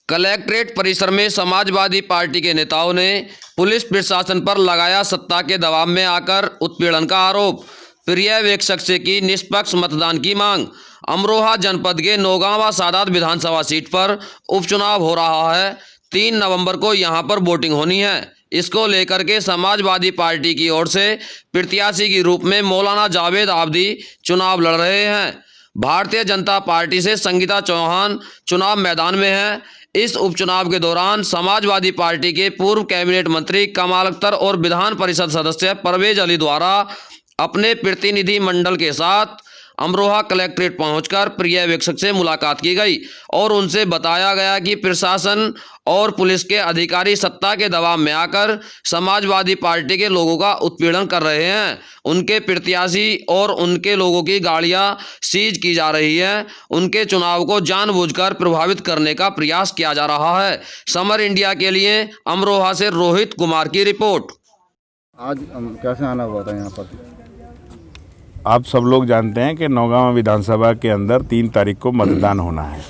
Collectorate परिसर में Samajwadi party के नेताओं ने पुलिस प्रशासन पर लगाया सत्ता के दबाव में आकर उत्पीड़न का आरोप। पर्यवेक्षक से की निष्पक्ष मतदान की मांग। अमरोहा जनपद के नौगांवा सादात विधानसभा सीट पर उपचुनाव हो रहा है। 3 नवंबर को यहां पर वोटिंग होनी है। इसको लेकर के समाजवादी पार्टी की ओर से प्रत्याशी के रूप में मौलाना जावेद आबदी चुनाव लड़ रहे हैं। भारतीय जनता पार्टी से संगीता चौहान चुनाव मैदान में है। इस उपचुनाव के दौरान समाजवादी पार्टी के पूर्व कैबिनेट मंत्री कमाल अख्तर और विधान परिषद सदस्य परवेज अली द्वारा अपने प्रतिनिधि मंडल के साथ अमरोहा कलेक्ट्रेट पहुंचकर पर्यवेक्षक से मुलाकात की गई और उनसे बताया गया कि प्रशासन और पुलिस के अधिकारी सत्ता के दबाव में आकर समाजवादी पार्टी के लोगों का उत्पीड़न कर रहे हैं। उनके प्रत्याशी और उनके लोगों की गाड़ियां सीज की जा रही है। उनके चुनाव को जानबूझकर प्रभावित करने का प्रयास किया जा रहा है। समर इंडिया के लिए अमरोहा से रोहित कुमार की रिपोर्ट। आज कैसे आना हुआ था यहाँ पर? आप सब लोग जानते हैं कि नौगांवा विधानसभा के अंदर 3 तारीख को मतदान होना है।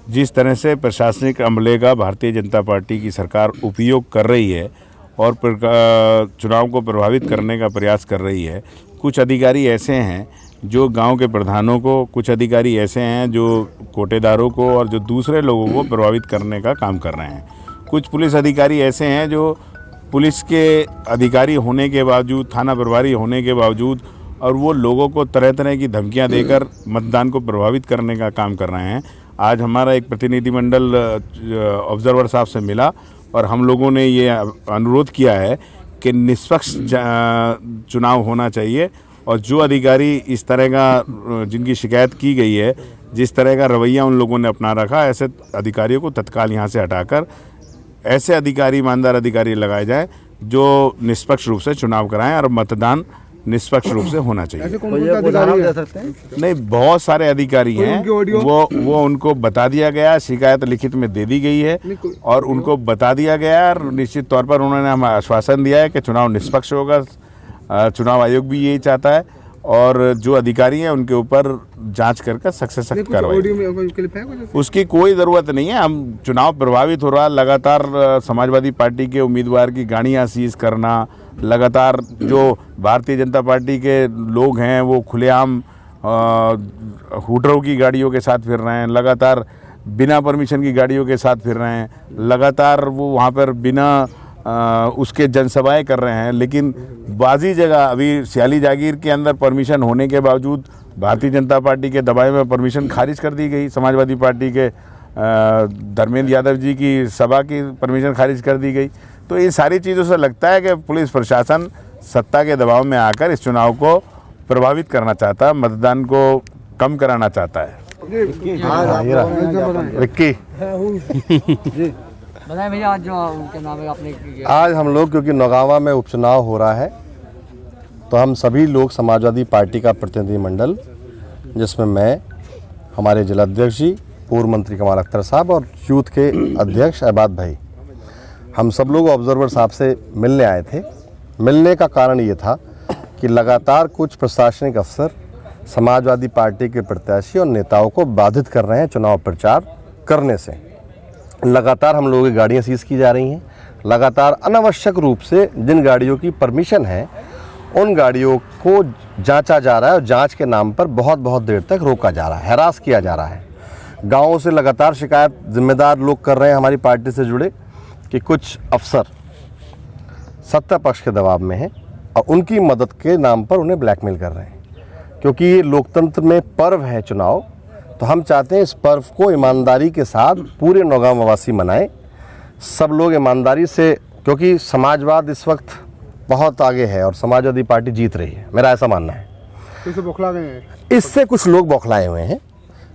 जिस तरह से प्रशासनिक अमले का भारतीय जनता पार्टी की सरकार उपयोग कर रही है और चुनाव को प्रभावित करने का प्रयास कर रही है, कुछ अधिकारी ऐसे हैं जो गांव के प्रधानों को, कुछ अधिकारी ऐसे हैं जो कोटेदारों को और जो दूसरे लोगों को प्रभावित करने का काम कर रहे हैं। कुछ पुलिस अधिकारी ऐसे हैं जो पुलिस के अधिकारी होने के बावजूद, थाना प्रभारी होने के बावजूद और वो लोगों को तरह तरह की धमकियां देकर मतदान को प्रभावित करने का काम कर रहे हैं। आज हमारा एक प्रतिनिधिमंडल ऑब्जर्वर साहब से मिला और हम लोगों ने ये अनुरोध किया है कि निष्पक्ष चुनाव होना चाहिए और जो अधिकारी इस तरह का, जिनकी शिकायत की गई है, जिस तरह का रवैया उन लोगों ने अपना रखा, ऐसे अधिकारियों को तत्काल यहाँ से हटाकर ऐसे अधिकारी, ईमानदार अधिकारी लगाए जाएं जो निष्पक्ष रूप से चुनाव कराएं और मतदान निष्पक्ष रूप से होना चाहिए। नहीं, बहुत सारे अधिकारी हैं, वो उनको बता दिया गया, शिकायत लिखित में दे दी गई है और उनको बता दिया गया और निश्चित तौर पर उन्होंने हमें आश्वासन दिया है कि चुनाव निष्पक्ष होगा। चुनाव आयोग भी यही चाहता है और जो अधिकारी हैं उनके ऊपर जांच करके सख्त से सख्त कार्रवाई। उसकी कोई ज़रूरत नहीं है। हम चुनाव प्रभावित हो रहा, लगातार समाजवादी पार्टी के उम्मीदवार की गाड़ियां सीज करना, लगातार जो भारतीय जनता पार्टी के लोग हैं वो खुलेआम हुटरों की गाड़ियों के साथ फिर रहे हैं, लगातार बिना परमिशन की गाड़ियों के साथ फिर रहे हैं, लगातार वो वहाँ पर बिना उसके जनसभाएं कर रहे हैं। लेकिन बाज़ी जगह अभी सियाली जागीर के अंदर परमिशन होने के बावजूद भारतीय जनता पार्टी के दबाव में परमिशन खारिज कर दी गई। समाजवादी पार्टी के धर्मेंद्र यादव जी की सभा की परमिशन खारिज कर दी गई। तो इन सारी चीज़ों से लगता है कि पुलिस प्रशासन सत्ता के दबाव में आकर इस चुनाव को प्रभावित करना चाहता है, मतदान को कम कराना चाहता है। रिक्की बताएं भैया, आज जो उनके नाम है आपने आज हम लोग, क्योंकि नौगांवा में उपचुनाव हो रहा है, तो हम सभी लोग समाजवादी पार्टी का प्रतिनिधिमंडल, जिसमें मैं, हमारे जिला अध्यक्ष जी, पूर्व मंत्री कमाल अख्तर साहब और यूथ के अध्यक्ष अहबाद भाई, हम सब लोग ऑब्जर्वर साहब से मिलने आए थे। मिलने का कारण ये था कि लगातार कुछ प्रशासनिक अफसर समाजवादी पार्टी के प्रत्याशी और नेताओं को बाधित कर रहे हैं चुनाव प्रचार करने से। लगातार हम लोगों की गाड़ियाँ सीज की जा रही हैं। लगातार अनावश्यक रूप से जिन गाड़ियों की परमिशन है उन गाड़ियों को जांचा जा रहा है और जांच के नाम पर बहुत देर तक रोका जा रहा है, हैरास किया जा रहा है। गाँवों से लगातार शिकायत जिम्मेदार लोग कर रहे हैं हमारी पार्टी से जुड़े कि कुछ अफसर सत्ता पक्ष के दबाव में हैं और उनकी मदद के नाम पर उन्हें ब्लैकमेल कर रहे हैं। क्योंकि ये लोकतंत्र में पर्व है चुनाव, तो हम चाहते हैं इस पर्व को ईमानदारी के साथ पूरे नौगांवा वासी मनाएं। सब लोग ईमानदारी से, क्योंकि समाजवाद इस वक्त बहुत आगे है और समाजवादी पार्टी जीत रही है, मेरा ऐसा मानना है। इससे बौखला गए हैं, इससे कुछ लोग बौखलाए हुए हैं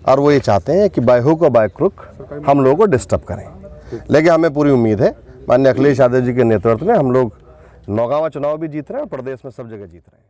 और वो ये चाहते हैं कि बाय हुक और बाय क्रुक हम लोगों को डिस्टर्ब करें। लेकिन हमें पूरी उम्मीद है, माननीय अखिलेश यादव जी के नेतृत्व में हम लोग नौगांवा चुनाव भी जीत रहे हैं और प्रदेश में सब जगह जीत रहे हैं।